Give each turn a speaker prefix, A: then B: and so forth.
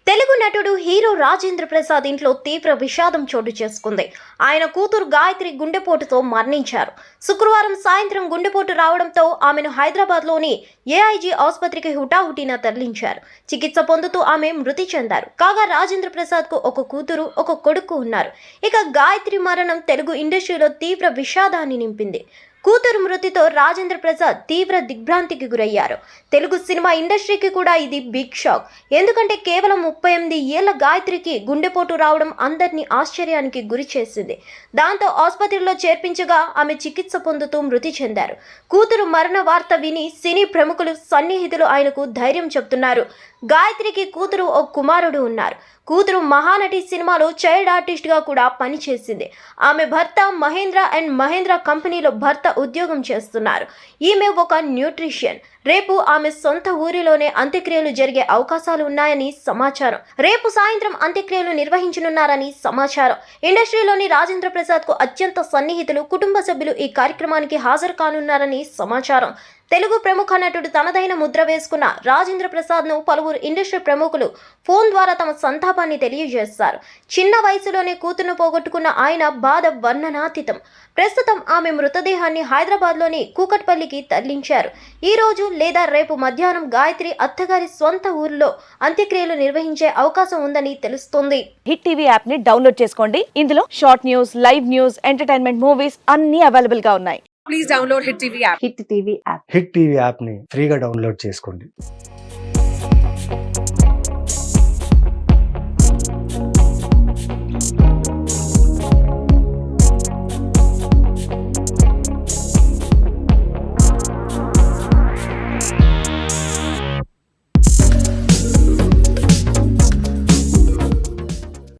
A: తెలుగు నటుడు హీరో రాజేంద్ర ప్రసాద్ ఇంట్లో తీవ్ర విషాదం చోటు చేసుకుంది. ఆయన కూతురు గాయత్రి గుండెపోటుతో మరణించారు. శుక్రవారం సాయంత్రం గుండెపోటు రావడంతో ఆమెను హైదరాబాద్లోని ఏఐజీ ఆసుపత్రికి హుటాహుటిన తరలించారు. చికిత్స పొందుతూ ఆమె మృతి చెందారు. కాగా రాజేంద్ర ప్రసాద్ కు ఒక కూతురు, ఒక కొడుకు ఉన్నారు. ఇక గాయత్రి మరణం తెలుగు ఇండస్ట్రీలో తీవ్ర విషాదాన్ని నింపింది. కూతురు మృతితో రాజేంద్ర ప్రసాద్ తీవ్ర దిగ్భ్రాంతికి గురయ్యారు. తెలుగు సినిమా ఇండస్ట్రీకి కూడా ఇది బిగ్ షాక్. ఎందుకంటే కేవలం 38 ఏళ్ల గాయత్రికి గుండెపోటు రావడం అందరినీ ఆశ్చర్యానికి గురి చేసింది. దాంతో ఆసుపత్రిలో చేర్పించగా ఆమె చికిత్స పొందుతూ మృతి చెందారు. కూతురు మరణ వార్త విని సినీ ప్రముఖులు, సన్నిహితులు ఆయనకు ధైర్యం చెప్తున్నారు. గాయత్రికి కూతురు, ఓ కుమారుడు ఉన్నారు. కూతురు మహానటి సినిమాలో చైల్డ్ ఆర్టిస్ట్ గా కూడా పనిచేసింది. ఆమె భర్త మహేంద్ర అండ్ మహేంద్ర కంపెనీలో భర్త ఉద్యోగం చేస్తున్నారు. ఈమె ఒక న్యూట్రిషియన్. రేపు ఆమె సొంత ఊరిలోనే అంత్యక్రియలు జరిగే అవకాశాలు ఉన్నాయని సమాచారం. రేపు సాయంత్రం అంత్యక్రియలు నిర్వహించనున్నారని సమాచారం. ఇండస్ట్రీలోని రాజేంద్ర ప్రసాద్ కు అత్యంత సన్నిహితులు, కుటుంబ సభ్యులు ఈ కార్యక్రమానికి హాజరు కానున్నారని సమాచారం. తెలుగు ప్రముఖ నటుడు తనదైన ముద్ర వేసుకున్న రాజేంద్ర ప్రసాద్ ను పలువురు ఇండస్ట్రీ ప్రముఖులు ఫోన్ ద్వారా తమ సంతాపాన్ని తెలియజేస్తారు. చిన్న వయసులోనే కూతురును పోగొట్టుకున్న ఆయన బాధ వర్ణనాతీతం. ప్రస్తుతం ఆమె మృతదేహాన్ని హైదరాబాద్లోని కూకట్పల్లికి తరలించారు. ఈ రోజు లేదా రేపు మధ్యాహ్నం గాయత్రి అత్తగారి సొంత ఊరిలో అంత్యక్రియలు నిర్వహించే అవకాశం ఉందని తెలుస్తోంది.
B: హిట్ టీవీ యాప్ ని డౌన్లోడ్ చేసుకోండి. ఇందులో short news, live news, entertainment movies అన్ని అవైలబుల్ గా ఉన్నాయి.
C: Please download Hit TV app.
B: Hit TV app.
D: Hit TV యాప్ని ఫ్రీగా డౌన్లోడ్ చేసుకోండి.